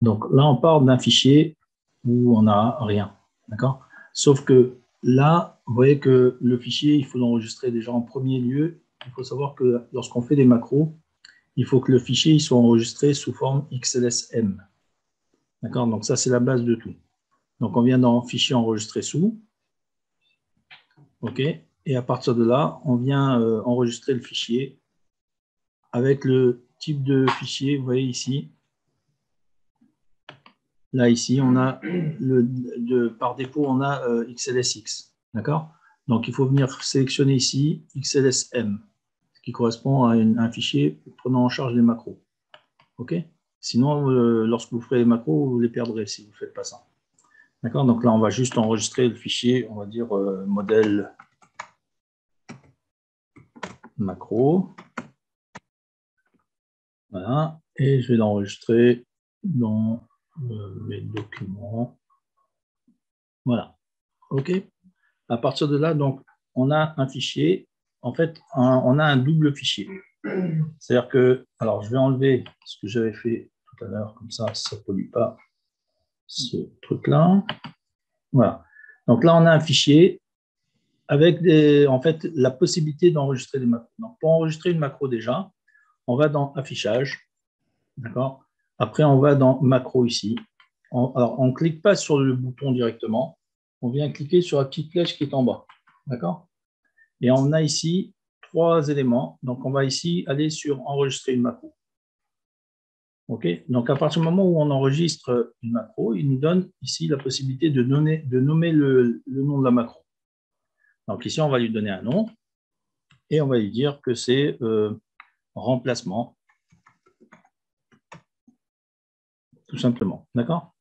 Donc là, on part d'un fichier où on n'a rien. D'accord? Sauf que là, vous voyez que le fichier, il faut l'enregistrer déjà en premier lieu. Il faut savoir que lorsqu'on fait des macros, il faut que le fichier il soit enregistré sous forme XLSM. D'accord? Donc ça, c'est la base de tout. Donc on vient dans fichier enregistré sous. OK? Et à partir de là, on vient enregistrer le fichier avec le type de fichier, vous voyez ici. Là, ici, on a par défaut, on a XLSX. D'accord? Donc, il faut venir sélectionner ici XLSM, qui correspond à un fichier prenant en charge les macros. OK? Sinon, lorsque vous ferez les macros, vous les perdrez si vous ne faites pas ça. D'accord? Donc là, on va juste enregistrer le fichier, on va dire modèle macro. Voilà. Et je vais l'enregistrer dans mes documents. Voilà. OK? À partir de là, donc, on a un fichier. En fait, on a un double fichier. C'est-à-dire que, alors, je vais enlever ce que j'avais fait tout à l'heure, comme ça ne pollue pas ce truc-là. Voilà. Donc là, on a un fichier avec en fait, la possibilité d'enregistrer des macros. Donc, pour enregistrer une macro déjà, on va dans Affichage. D'accord? Après, on va dans Macro ici. Alors, on ne clique pas sur le bouton directement. On vient cliquer sur la petite flèche qui est en bas. D'accord? Et on a ici 3 éléments. Donc, on va ici aller sur Enregistrer une macro. OK? Donc, à partir du moment où on enregistre une macro, il nous donne ici la possibilité de nommer le nom de la macro. Donc, ici, on va lui donner un nom et on va lui dire que c'est remplacement, tout simplement. D'accord?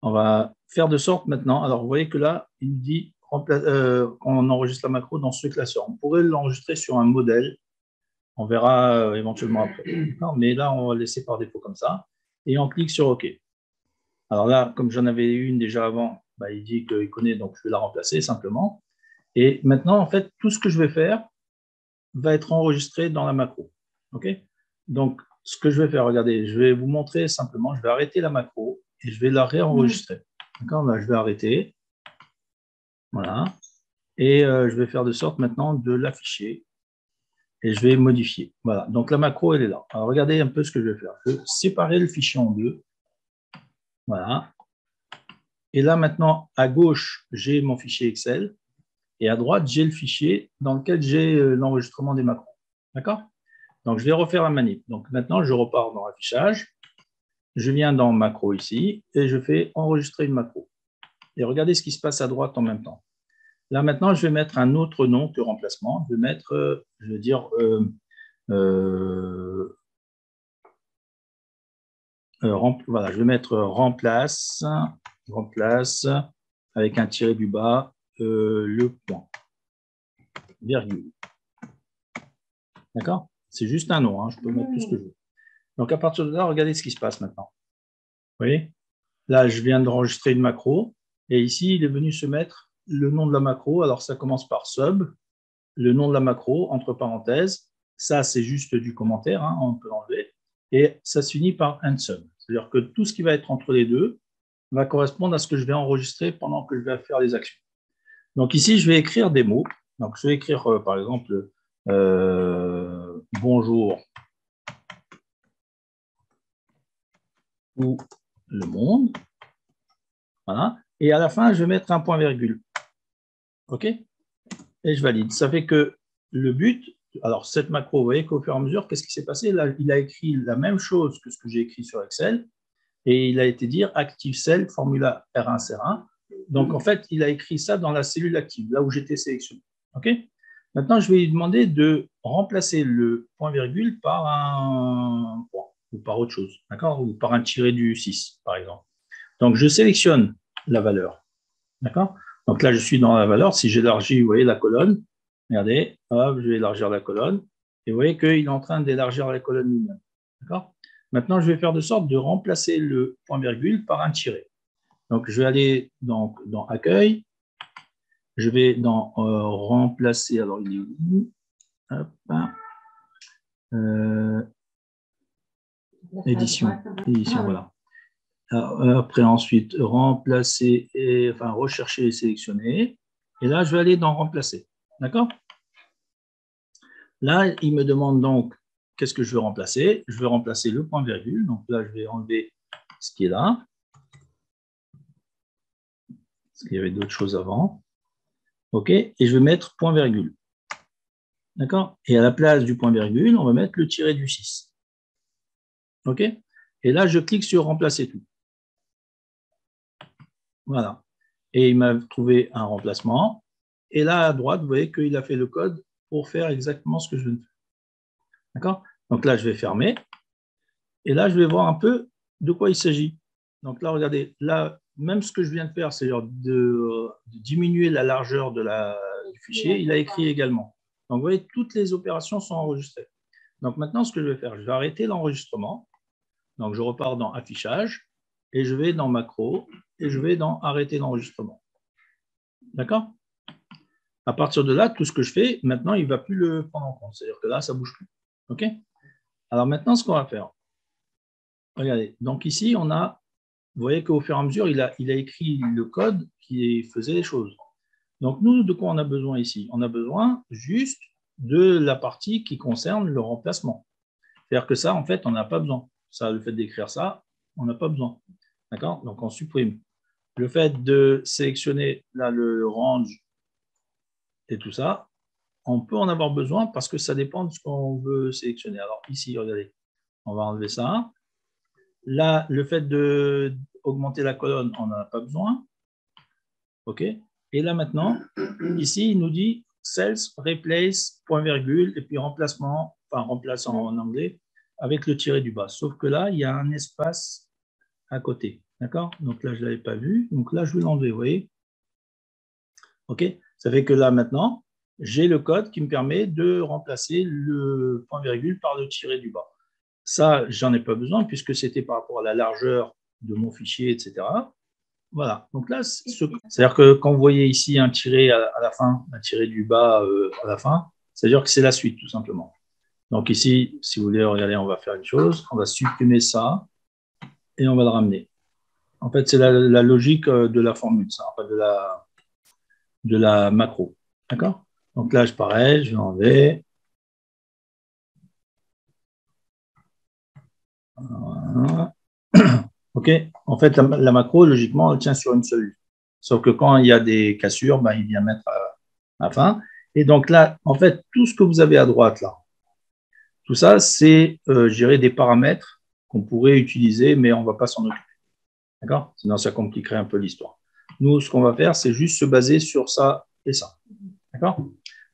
On va faire de sorte maintenant. Alors, vous voyez que là, il dit on enregistre la macro dans ce classeur. On pourrait l'enregistrer sur un modèle. On verra éventuellement après. Mais là, on va laisser par défaut comme ça. Et on clique sur OK. Alors là, comme j'en avais une déjà avant, bah, il dit qu'il connaît, donc je vais la remplacer simplement. Et maintenant, en fait, tout ce que je vais faire va être enregistré dans la macro. OK? Donc, ce que je vais faire, regardez, je vais vous montrer simplement, je vais arrêter la macro et je vais la réenregistrer. D'accord? Là, je vais arrêter. Voilà. Et je vais faire de sorte maintenant de l'afficher. Et je vais modifier. Voilà, donc la macro, elle est là. Alors, regardez un peu ce que je vais faire. Je vais séparer le fichier en deux. Voilà. Et là, maintenant, à gauche, j'ai mon fichier Excel. Et à droite, j'ai le fichier dans lequel j'ai l'enregistrement des macros. D'accord? Donc, je vais refaire la manip. Donc, maintenant, je repars dans l'affichage. Je viens dans macro ici et je fais enregistrer une macro. Et regardez ce qui se passe à droite en même temps. Là, maintenant, je vais mettre un autre nom que remplacement. Je vais mettre, je vais dire, voilà, je vais mettre remplace avec un tiré du bas, le point, virgule. D'accord? C'est juste un nom, hein, je peux mettre tout ce que je veux. Donc à partir de là, regardez ce qui se passe maintenant. Vous voyez? Là, je viens d'enregistrer une macro, et ici, il est venu se mettre le nom de la macro. Alors ça commence par sub, le nom de la macro, entre parenthèses. Ça, c'est juste du commentaire, hein, on peut l'enlever. Et ça se finit par end sub. C'est-à-dire que tout ce qui va être entre les deux va correspondre à ce que je vais enregistrer pendant que je vais faire les actions. Donc ici, je vais écrire des mots. Donc je vais écrire, par exemple, bonjour ou le monde. Voilà. Et à la fin, je vais mettre un point virgule. OK? Et je valide. Ça fait que le but, alors cette macro, vous voyez qu'au fur et à mesure, qu'est-ce qui s'est passé? Là, il a écrit la même chose que ce que j'ai écrit sur Excel. Et il a été dire Active Cell, formula R1, CR1. Donc, en fait, il a écrit ça dans la cellule active, là où j'étais sélectionné. OK? Maintenant, je vais lui demander de remplacer le point-virgule par un point ou par autre chose, d'accord? Ou par un tiré du 6, par exemple. Donc, je sélectionne la valeur, d'accord? Donc là, je suis dans la valeur. Si j'élargis, vous voyez la colonne. Regardez, hop, je vais élargir la colonne. Et vous voyez qu'il est en train d'élargir la colonne lui-même. D'accord? Maintenant, je vais faire de sorte de remplacer le point-virgule par un tiré. Donc, je vais aller dans Accueil. Je vais dans Remplacer. Alors, il est où? Hop. édition, voilà. Après, ensuite, remplacer, rechercher et sélectionner. Et là, je vais aller dans remplacer. D'accord? Là, il me demande donc qu'est-ce que je veux remplacer. Je veux remplacer le point virgule. Donc là, je vais enlever ce qui est là. Parce qu'il y avait d'autres choses avant. OK? Et je vais mettre point virgule. D'accord? Et à la place du point virgule, on va mettre le tiret du 6. OK? Et là, je clique sur remplacer tout. Voilà. Et il m'a trouvé un remplacement. Et là, à droite, vous voyez qu'il a fait le code pour faire exactement ce que je veux faire. D'accord? Donc là, je vais fermer. Et là, je vais voir un peu de quoi il s'agit. Donc là, regardez, là, même ce que je viens de faire, c'est de diminuer la largeur du fichier, il a écrit également. Donc, vous voyez, toutes les opérations sont enregistrées. Donc maintenant, ce que je vais faire, je vais arrêter l'enregistrement. Donc, je repars dans Affichage et je vais dans Macro et je vais dans Arrêter l'enregistrement. D'accord? À partir de là, tout ce que je fais, maintenant, il ne va plus le prendre en compte. C'est-à-dire que là, ça ne bouge plus. OK? Alors maintenant, ce qu'on va faire, regardez, donc ici, on a, vous voyez qu'au fur et à mesure, il a écrit le code qui faisait les choses. Donc nous, de quoi on a besoin ici? On a besoin juste de la partie qui concerne le remplacement. C'est-à-dire que ça, en fait, on n'a pas besoin. Ça, le fait d'écrire ça, on n'a pas besoin. D'accord? Donc on supprime. Le fait de sélectionner là, le range et tout ça, on peut en avoir besoin parce que ça dépend de ce qu'on veut sélectionner. Alors ici, regardez, on va enlever ça. Là, le fait d'augmenter la colonne, on n'en a pas besoin. OK? Et là maintenant, ici, il nous dit cells, replace, point virgule, et puis remplacement, enfin remplace en anglais, avec le tiret du bas. Sauf que là, il y a un espace à côté. D'accord? Donc là, je ne l'avais pas vu. Donc là, je vais l'enlever, vous voyez? OK? Ça fait que là, maintenant, j'ai le code qui me permet de remplacer le point virgule par le tiret du bas. Ça, j'en ai pas besoin puisque c'était par rapport à la largeur de mon fichier, etc. Voilà. Donc là, c'est-à-dire que quand vous voyez ici un tiret à la fin, un tiret du bas à la fin, c'est-à-dire que c'est la suite, tout simplement. Donc ici, si vous voulez, regardez, on va faire une chose. On va supprimer ça et on va le ramener. En fait, c'est la logique de la formule, ça, en fait, de la macro. D'accord? Donc là, pareil, je vais enlever. Voilà. OK? En fait, la macro, logiquement, elle tient sur une seule ligne. Sauf que quand il y a des cassures, ben, il vient mettre à la fin. Et donc là, en fait, tout ce que vous avez à droite, là, tout ça, c'est gérer des paramètres qu'on pourrait utiliser, mais on ne va pas s'en occuper. D'accord? Sinon, ça compliquerait un peu l'histoire. Nous, ce qu'on va faire, c'est juste se baser sur ça et ça. D'accord?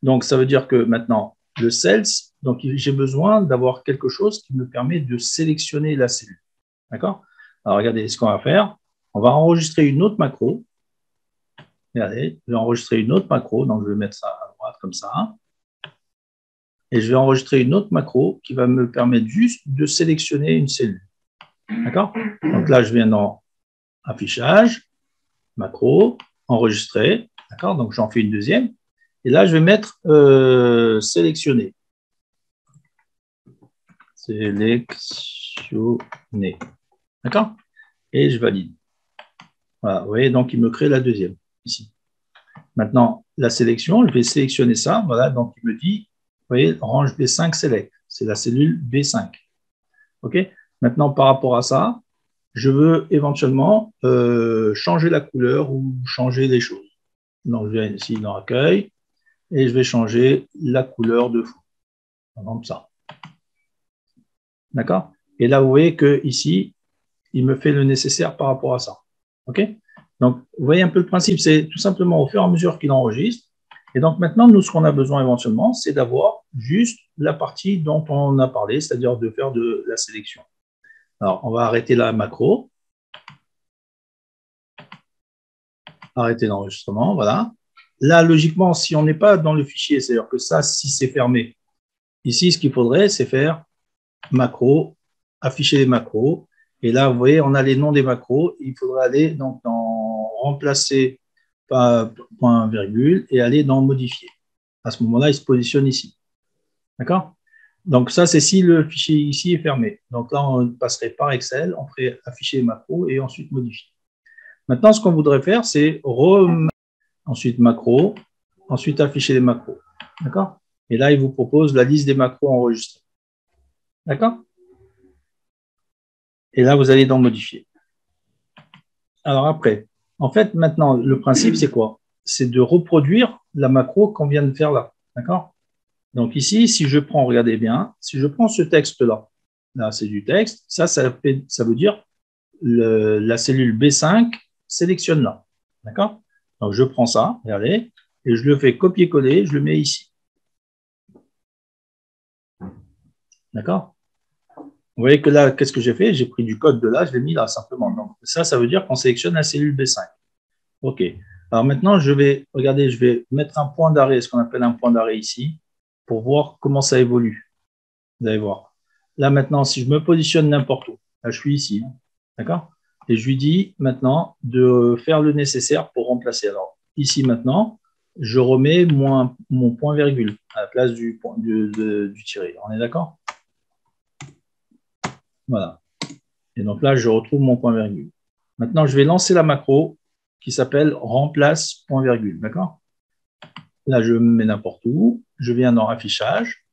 Donc, ça veut dire que maintenant, le cells, donc j'ai besoin d'avoir quelque chose qui me permet de sélectionner la cellule. D'accord? Alors, regardez ce qu'on va faire. On va enregistrer une autre macro. Regardez, je vais enregistrer une autre macro. Donc, je vais mettre ça à droite comme ça. Et je vais enregistrer une autre macro qui va me permettre juste de sélectionner une cellule. D'accord? Donc là, je viens dans Affichage, macro, enregistrer. D'accord? Donc, j'en fais une deuxième. Et là, je vais mettre sélectionner. Sélectionner. D'accord? Et je valide. Voilà, vous voyez, donc il me crée la deuxième, ici. Maintenant, la sélection, je vais sélectionner ça. Voilà, donc il me dit, vous voyez, range B5 select. C'est la cellule B5. OK? Maintenant, par rapport à ça, je veux éventuellement changer la couleur ou changer les choses. Donc, je viens ici dans Accueil et je vais changer la couleur de fond. Comme ça. D'accord? Et là, vous voyez qu'ici, il me fait le nécessaire par rapport à ça. OK? Donc, vous voyez un peu le principe, c'est tout simplement au fur et à mesure qu'il enregistre. Et donc, maintenant, nous, ce qu'on a besoin éventuellement, c'est d'avoir juste la partie dont on a parlé, c'est-à-dire de faire de la sélection. Alors, on va arrêter la macro. Arrêter l'enregistrement, voilà. Là, logiquement, si on n'est pas dans le fichier, c'est-à-dire que ça, si c'est fermé, ici, ce qu'il faudrait, c'est faire macro, afficher les macros. Et là, vous voyez, on a les noms des macros. Il faudra aller donc dans remplacer par point virgule et aller dans modifier. À ce moment-là, il se positionne ici. D'accord? Donc ça, c'est si le fichier ici est fermé. Donc là, on passerait par Excel, on ferait afficher macro et ensuite modifier. Maintenant, ce qu'on voudrait faire, c'est ensuite macro, ensuite afficher les macros. D'accord? Et là, il vous propose la liste des macros enregistrés. D'accord? Et là, vous allez dans modifier. Alors après, en fait, maintenant, le principe, c'est quoi? C'est de reproduire la macro qu'on vient de faire là. D'accord? Donc ici, si je prends, regardez bien, si je prends ce texte-là, là, c'est du texte, ça veut dire la cellule B5 sélectionne là. D'accord? Donc je prends ça, regardez, et je le fais copier-coller, je le mets ici. D'accord? Vous voyez que là, qu'est-ce que j'ai fait? J'ai pris du code de là, je l'ai mis là, simplement. Donc ça veut dire qu'on sélectionne la cellule B5. OK. Alors maintenant, regardez, je vais mettre un point d'arrêt, ce qu'on appelle un point d'arrêt ici, pour voir comment ça évolue. Vous allez voir. Là, maintenant, si je me positionne n'importe où, là, je suis ici, hein, d'accord? Et je lui dis maintenant de faire le nécessaire pour remplacer. Alors, ici, maintenant, je remets mon point-virgule à la place du tiré. On est d'accord? Voilà. Et donc là, je retrouve mon point-virgule. Maintenant, je vais lancer la macro qui s'appelle remplace point-virgule, d'accord? Là, je me mets n'importe où. Je viens dans affichage.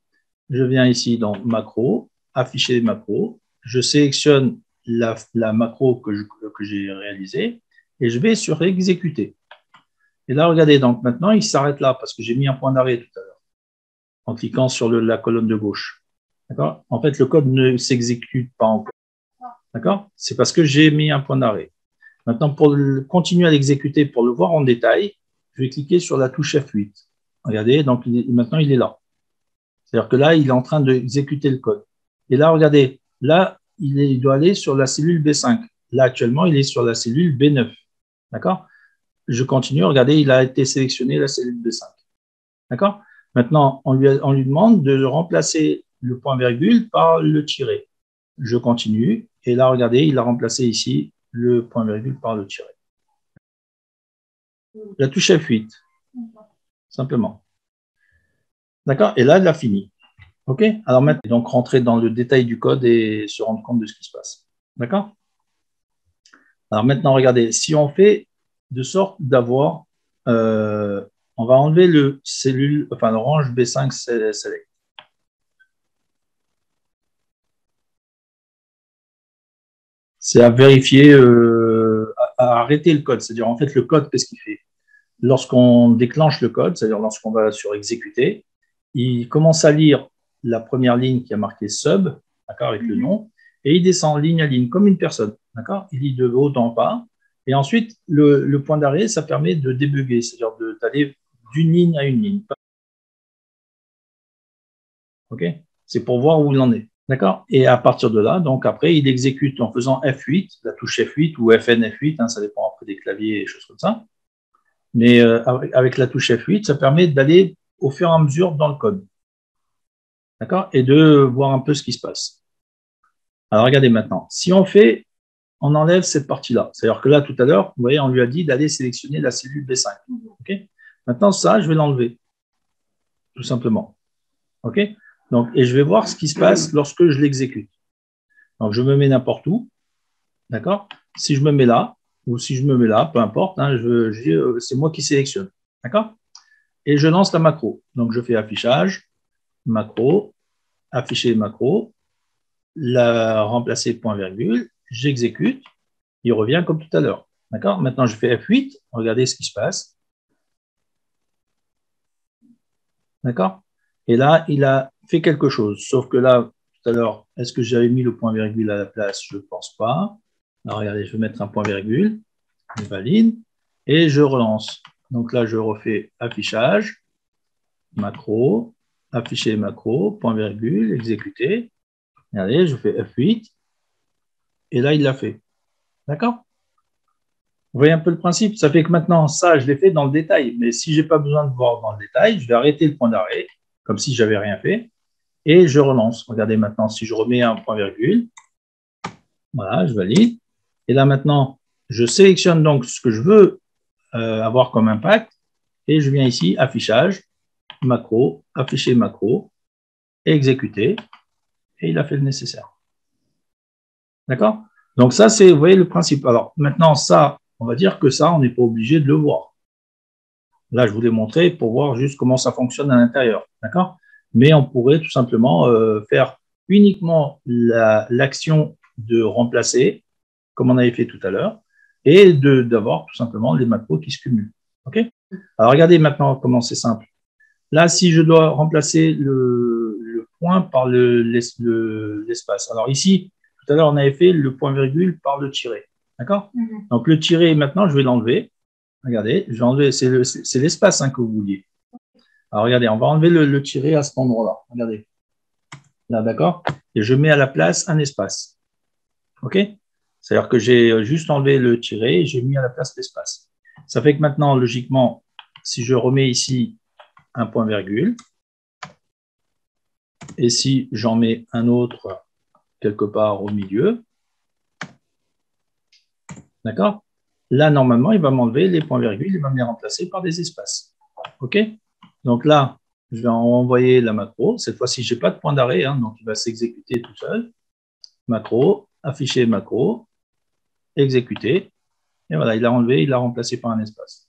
Je viens ici dans macro, afficher les macros. Je sélectionne la macro que j'ai réalisée et je vais sur exécuter. Et là, regardez, donc maintenant, il s'arrête là parce que j'ai mis un point d'arrêt tout à l'heure en cliquant sur la colonne de gauche. D'accord? En fait, le code ne s'exécute pas encore. D'accord? C'est parce que j'ai mis un point d'arrêt. Maintenant, pour continuer à l'exécuter, pour le voir en détail, je vais cliquer sur la touche F8. Regardez, donc maintenant, il est là. C'est-à-dire que là, il est en train d'exécuter le code. Et là, regardez, là, il doit aller sur la cellule B5. Là, actuellement, il est sur la cellule B9. D'accord? Je continue, regardez, il a été sélectionné la cellule B5. D'accord? Maintenant, on lui demande de remplacer le point-virgule par le tiret. Je continue. Et là, regardez, il a remplacé ici le point-virgule par le tiret. La touche F8, simplement. D'accord? Et là, il a fini. OK? Alors maintenant, donc rentrer dans le détail du code et se rendre compte de ce qui se passe. D'accord? Alors maintenant, regardez, si on fait de sorte d'avoir, on va enlever le range B5 select. C'est à vérifier, à arrêter le code. C'est-à-dire, en fait, le code, qu'est-ce qu'il fait? Lorsqu'on déclenche le code, c'est-à-dire lorsqu'on va sur exécuter, il commence à lire la première ligne qui a marqué sub, d'accord, avec le nom, et il descend ligne à ligne comme une personne, d'accord. Il lit de haut en bas, et ensuite le point d'arrêt, ça permet de débugger, c'est-à-dire d'aller d'une ligne à une ligne. Ok, c'est pour voir où il en est, d'accord. Et à partir de là, donc après, il exécute en faisant F8, la touche F8 ou FN F8, hein, ça dépend après des claviers et choses comme ça. Mais avec la touche F8, ça permet d'aller au fur et à mesure dans le code. D'accord? Et de voir un peu ce qui se passe. Alors, regardez maintenant. Si on enlève cette partie-là. C'est-à-dire que là, tout à l'heure, vous voyez, on lui a dit d'aller sélectionner la cellule B5. Okay? Maintenant, ça, je vais l'enlever. Tout simplement. OK? Donc, et je vais voir ce qui se passe lorsque je l'exécute. Donc, je me mets n'importe où. D'accord? Si je me mets là, ou si je me mets là, peu importe, hein, c'est moi qui sélectionne. D'accord? Et je lance la macro. Donc, je fais affichage, macro, afficher macro, la remplacer point-virgule, j'exécute, il revient comme tout à l'heure. D'accord? Maintenant, je fais F8, regardez ce qui se passe. D'accord? Et là, il a fait quelque chose. Sauf que là, tout à l'heure, est-ce que j'avais mis le point-virgule à la place? Je ne pense pas. Alors, regardez, je vais mettre un point-virgule, je valide, et je relance. Donc là, je refais affichage, macro, afficher macro, point-virgule, exécuter. Regardez, je fais F8, et là, il l'a fait. D'accord? Vous voyez un peu le principe? Ça fait que maintenant, ça, je l'ai fait dans le détail. Mais si je n'ai pas besoin de voir dans le détail, je vais arrêter le point d'arrêt, comme si je n'avais rien fait, et je relance. Regardez maintenant, si je remets un point-virgule, voilà, je valide. Et là, maintenant, je sélectionne donc ce que je veux avoir comme impact, et je viens ici, affichage, macro, afficher macro, exécuter, et il a fait le nécessaire. D'accord? Donc ça, c'est, vous voyez le principe. Alors maintenant, ça, on va dire que ça, on n'est pas obligé de le voir. Là, je vous l'ai montré pour voir juste comment ça fonctionne à l'intérieur. D'accord? Mais on pourrait tout simplement faire uniquement l'action de remplacer, comme on avait fait tout à l'heure, et d'avoir tout simplement les macros qui se cumulent. OK? Alors regardez maintenant comment c'est simple. Là, si je dois remplacer le point par l'espace. Alors ici, tout à l'heure, on avait fait le point-virgule par le tiré. D'accord? Donc le tiré, maintenant, je vais l'enlever. Regardez, je vais enlever, c'est l'espace que vous vouliez. Alors regardez, on va enlever le tiré à cet endroit-là. Regardez. Là, d'accord? Et je mets à la place un espace. OK? C'est-à-dire que j'ai juste enlevé le tiré et j'ai mis à la place l'espace. Ça fait que maintenant, logiquement, si je remets ici un point-virgule, et si j'en mets un autre quelque part au milieu, d'accord? Là, normalement, il va m'enlever les points-virgules, il va me les remplacer par des espaces. OK? Donc là, je vais envoyer la macro. Cette fois-ci, je n'ai pas de point d'arrêt, donc il va s'exécuter tout seul. Macro, afficher macro, exécuter. Et voilà, il l'a enlevé, il l'a remplacé par un espace.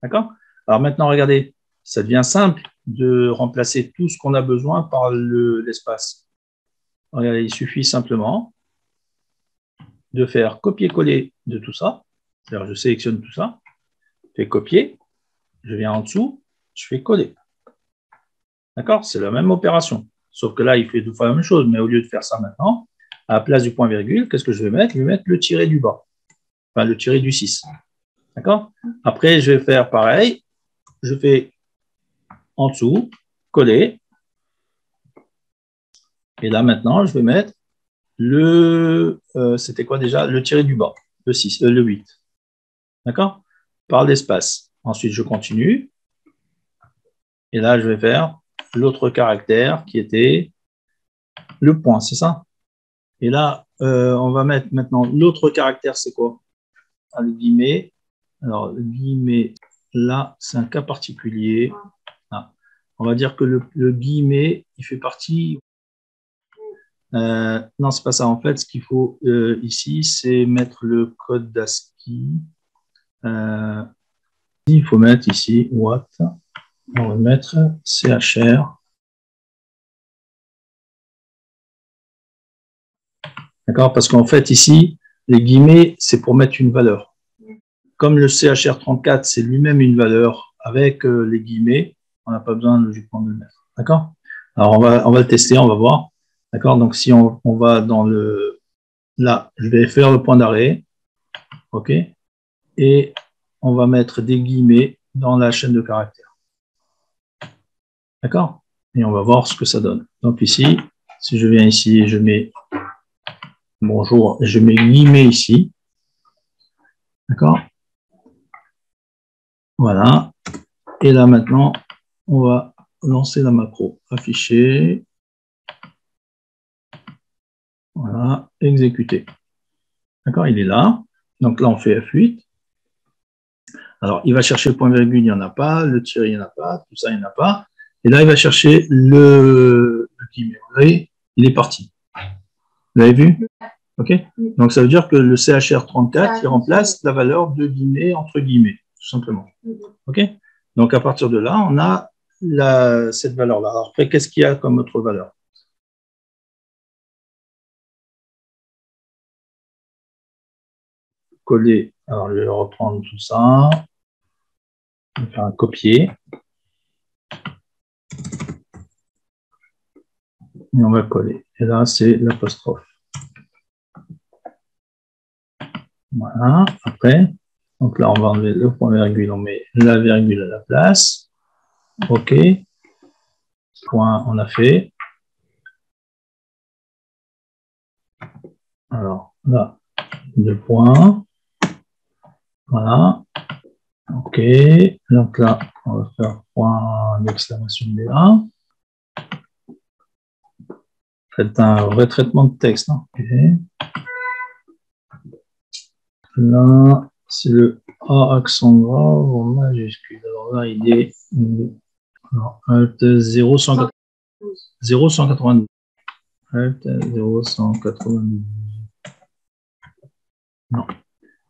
D'accord? Alors maintenant, regardez, ça devient simple de remplacer tout ce qu'on a besoin par l'espace. Regardez, il suffit simplement de faire copier-coller de tout ça. C'est-à-dire, je sélectionne tout ça, je fais copier, je viens en dessous, je fais coller. D'accord? C'est la même opération. Sauf que là, il fait deux fois la même chose, mais au lieu de faire ça maintenant, à la place du point-virgule, qu'est-ce que je vais mettre? Je vais mettre le tiré du bas, enfin le tiré du 6. D'accord? Après, je vais faire pareil, je fais en dessous, coller, et là maintenant, je vais mettre c'était quoi déjà? Le tiré du bas, le 6, le 8. D'accord? Par l'espace. Ensuite, je continue. Et là, je vais faire l'autre caractère qui était le point, c'est ça? Et là, on va mettre maintenant l'autre caractère, c'est quoi? Le guillemet. Alors, le guillemet, là, c'est un cas particulier. Ah. On va dire que le guillemet, il fait partie. Non, c'est pas ça. En fait, ce qu'il faut ici, c'est mettre le code d'ASCII. Il faut mettre ici what. On va mettre CHR. D'accord? Parce qu'en fait, ici, les guillemets, c'est pour mettre une valeur. Comme le CHR34, c'est lui-même une valeur avec les guillemets, on n'a pas besoin logiquement de le mettre. D'accord? Alors, on va le tester, on va voir. D'accord? Donc, si on va dans le... Là, je vais faire le point d'arrêt. OK? Et on va mettre des guillemets dans la chaîne de caractères. D'accord? Et on va voir ce que ça donne. Donc ici, si je viens ici et je mets bonjour, je mets guillemets ici. D'accord? Voilà. Et là maintenant, on va lancer la macro. Afficher. Voilà. Exécuter. D'accord? Il est là. Donc là, on fait F8. Alors, il va chercher le point-virgule, il n'y en a pas. Le tiré, il n'y en a pas. Tout ça, il n'y en a pas. Et là, il va chercher le guillemet. Vous voyez, il est parti. Vous l'avez vu? OK? Donc, ça veut dire que le CHR34, il remplace la valeur de guillemets entre guillemets, tout simplement. OK? Donc, à partir de là, on a cette valeur-là. Alors, après, qu'est-ce qu'il y a comme autre valeur? Coller. Alors, je vais reprendre tout ça. Je vais faire un copier. Et on va coller. Et là, c'est l'apostrophe. Voilà. Après, donc là, on va enlever le point-virgule. On met la virgule à la place. OK. Point, on a fait. Alors, là, 2 points. Voilà. OK. Donc là, on va faire point d'exclamation BA. Faites un retraitement de texte. Okay. Là, c'est le A accent grave en majuscule. Alors là, il est alors, Alt 0, 192. 0,192. Alt 0,192. Non,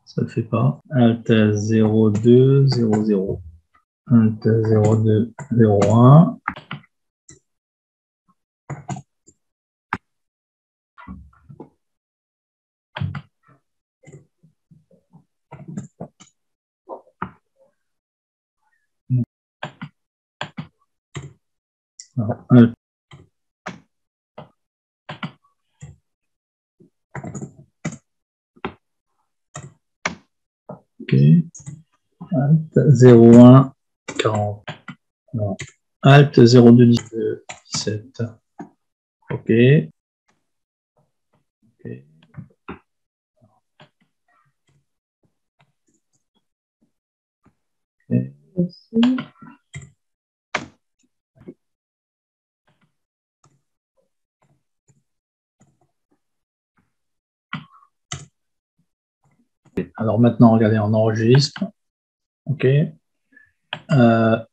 ça ne le fait pas. Alt 0,200. Alt 0,201. Alt. Ok. Alt 0,140. Non. Alt 0,217. Ok. Ok. Alors maintenant, regardez, on enregistre. OK.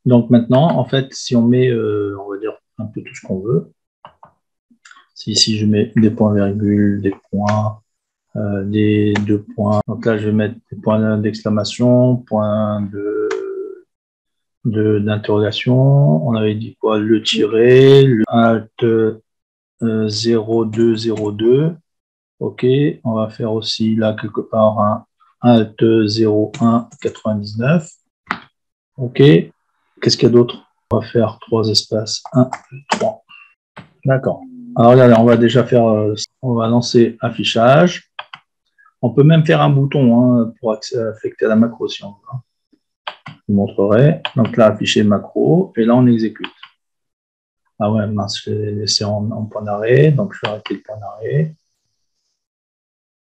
Donc maintenant, en fait, si on met, on va dire, un peu tout ce qu'on veut, si je mets des points-virgules, des points, des deux points, donc là, je vais mettre des points d'exclamation, points d'interrogation. On avait dit quoi? Le tiret, le alt 0202. OK. On va faire aussi là quelque part un alt 0199. OK. Qu'est-ce qu'il y a d'autre? On va faire 3 espaces. 1, 2, 3. D'accord. Alors regardez, on va déjà faire, on va lancer affichage. On peut même faire un bouton hein, pour affecter à la macro si on veut. Je vous montrerai. Donc là, afficher macro. Et là, on exécute. Ah ouais, mince, je l'ai laissé en point d'arrêt. Donc je vais arrêter le point d'arrêt.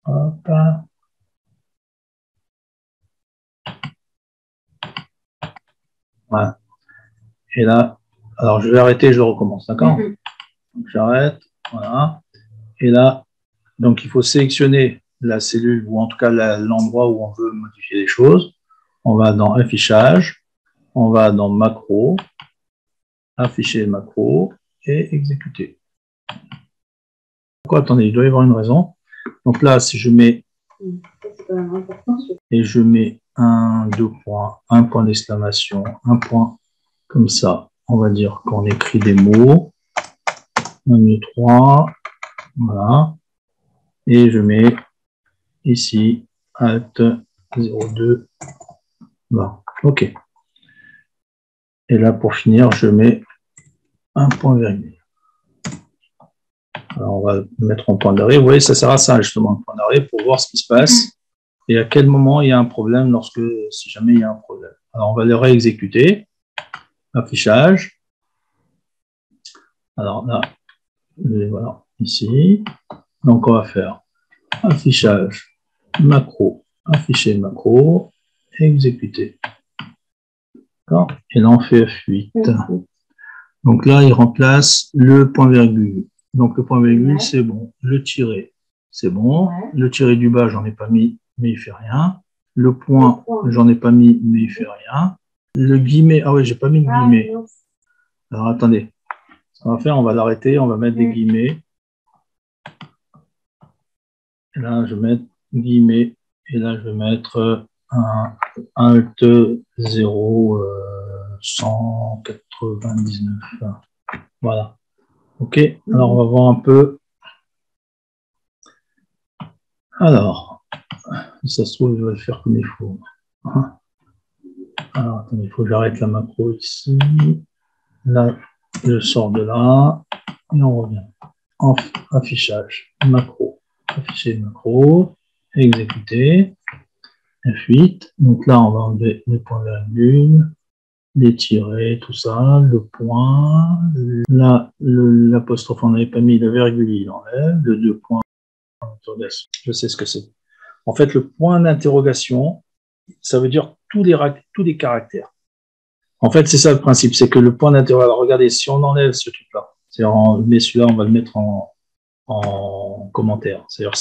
Hop. Voilà. Et là, alors je vais arrêter, je recommence, d'accord? J'arrête, voilà. Et là, donc il faut sélectionner la cellule ou en tout cas l'endroit où on veut modifier les choses. On va dans affichage, on va dans macro, afficher macro et exécuter. Pourquoi? Attendez, il doit y avoir une raison. Donc là, si je mets et je mets un, deux points, un point d'exclamation, un point comme ça, on va dire qu'on écrit des mots. 1, 2, 3, voilà. Et je mets ici Alt 02. Voilà. OK. Et là, pour finir, je mets un point virgule. Alors, on va mettre en point d'arrêt. Vous voyez, ça sert à ça, justement, un point d'arrêt, pour voir ce qui se passe et à quel moment il y a un problème si jamais il y a un problème. Alors, on va le réexécuter. Affichage. Alors là, voilà, ici. Donc, on va faire affichage, macro, afficher macro, exécuter. Et là, on fait F8. Donc là, il remplace le point-virgule. Donc le point-virgule, c'est bon. Le tiret, c'est bon. Le tiret du bas, j'en ai pas mis, mais il fait rien. Le point, j'en ai pas mis, mais il fait rien. Le guillemet, ah ouais, j'ai pas mis de guillemet. Alors attendez. Ce qu'on va faire, on va l'arrêter, on va mettre des guillemets. Et là, je vais mettre guillemets. Et là, je vais mettre un Alt 0 199. Voilà. OK. Alors, on va voir un peu. Alors, si ça se trouve, je vais le faire comme il faut. Alors, attendez, il faut que j'arrête la macro ici. Là, je sors de là. Et on revient. Affichage, macro. Afficher macro. Exécuter. F8. Donc là, on va enlever les points virgule, les tirets, tout ça, le point. Là, l'apostrophe, on n'avait pas mis la virgule, il enlève. Le deux points. Je sais ce que c'est. En fait, le point d'interrogation, ça veut dire tous les caractères. En fait, c'est ça le principe, c'est que le point d'interrogation, regardez, si on enlève ce truc-là, mais celui-là, on va le mettre en commentaire. C'est-à-dire,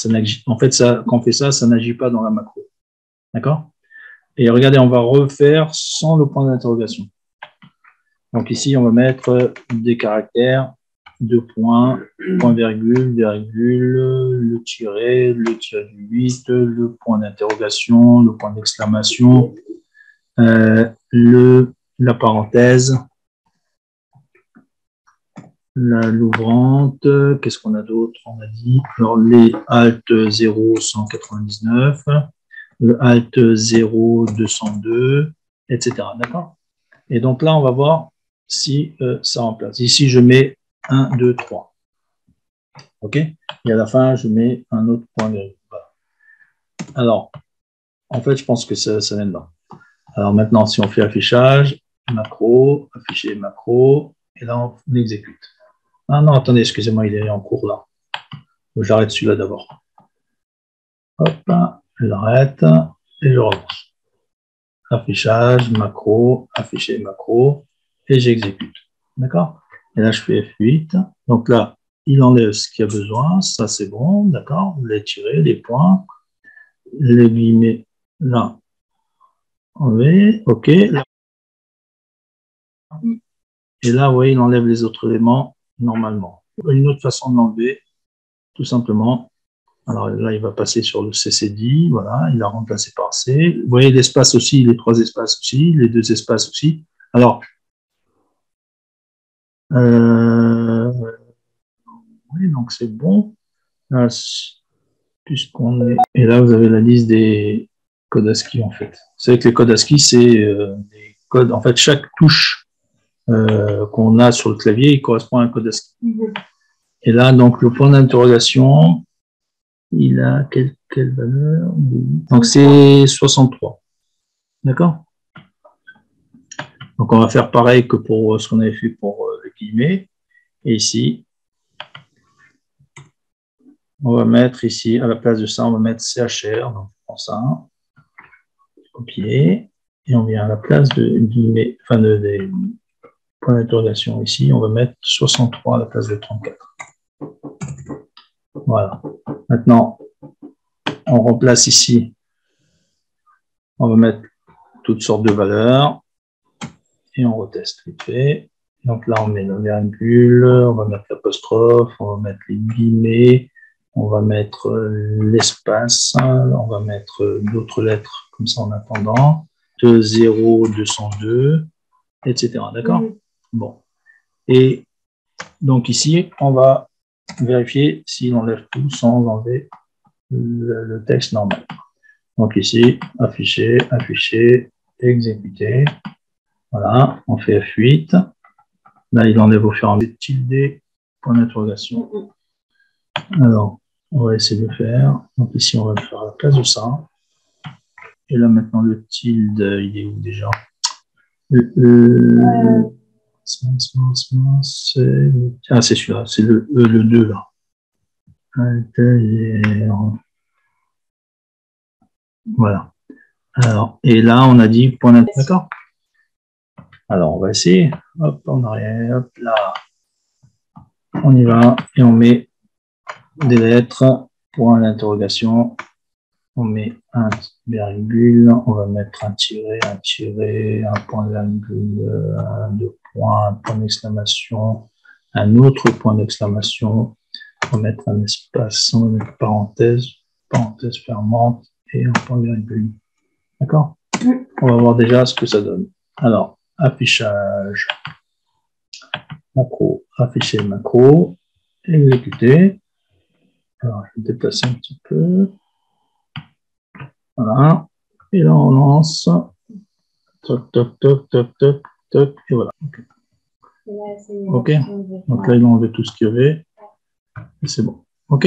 en fait, quand on fait ça, ça n'agit pas dans la macro. D'accord? Et regardez, on va refaire sans le point d'interrogation. Donc ici, on va mettre des caractères. deux points, point virgule, virgule, le tiré du 8, le point d'interrogation, le point d'exclamation, la parenthèse, l'ouvrante, qu'est-ce qu'on a d'autre? On a dit alors les alt 0 199, le alt 0 202, etc. D'accord? Et donc là, on va voir si ça remplace. Ici, je mets 1, 2, 3. OK? Et à la fin, je mets un autre point virgule. Voilà. Alors, en fait, je pense que ça vient de là. Alors maintenant, si on fait affichage, macro, afficher macro, et là, on exécute. Ah non, attendez, excusez-moi, il est en cours là. J'arrête celui-là d'abord. Hop, je l'arrête et je relance. Affichage, macro, afficher macro, et j'exécute. D'accord? Et là, je fais F8. Donc là, il enlève ce qu'il y a besoin. Ça, c'est bon. D'accord? Les tirés, les points, les guillemets, là, enlevé. OK. Et là, vous voyez, il enlève les autres éléments normalement. Une autre façon de l'enlever, tout simplement. Alors là, il va passer sur le CCD. Voilà, il a remplacé par C. Vous voyez l'espace aussi, les trois espaces aussi, les deux espaces aussi. Alors, oui, donc c'est bon. Puisqu'on est... Et là, vous avez la liste des codes ASCII, en fait. Vous savez que les codes ASCII, c'est des codes... En fait, chaque touche qu'on a sur le clavier, il correspond à un code ASCII. Et là, donc, le point d'interrogation, il a quelle valeur? Donc, c'est 63. D'accord? Donc, on va faire pareil que pour ce qu'on avait fait pour le guillemet. Et ici, on va mettre ici, à la place de ça, on va mettre CHR. Donc, on prend ça, copier, et on vient à la place de guillemets, enfin des points d'interrogation ici, on va mettre 63 à la place de 34. Voilà. Maintenant, on remplace ici, on va mettre toutes sortes de valeurs, et on reteste vite fait. Donc là, on met la virgule, on va mettre l'apostrophe, on va mettre les guillemets, on va mettre l'espace, on va mettre d'autres lettres comme ça en attendant, 0, 202, etc. D'accord? Bon. Et donc ici, on va vérifier s'il enlève tout sans enlever le texte normal. Donc ici, afficher, afficher, exécuter. Voilà, on fait F8. Là, il enlève au fur et à mesure tilde, point d'interrogation. Alors, on va essayer de le faire. Donc ici, on va le faire à la place de ça. Et là, maintenant, le tilde, il est où déjà? Ah, c'est celui-là, c'est le 2 là. Voilà. Alors, et là, on a dit point d'interrogation. D'accord? Alors, on va essayer. Hop, en arrière, hop, là. On y va et on met des lettres, point d'interrogation. On met un virgule, on va mettre un tiret, un point virgule, deux points, un point d'exclamation, un autre point d'exclamation. On va mettre un espace, on va mettre parenthèse, parenthèse fermante et un point virgule. D'accord? On va voir déjà ce que ça donne. Alors, affichage, macro, afficher macro, exécuter. Alors, je vais déplacer un petit peu. Voilà. Et là, on lance. Toc, toc, toc, toc, toc, toc. Et voilà. OK. Donc là, il a enlevé tout ce qu'il y avait. Et c'est bon. OK.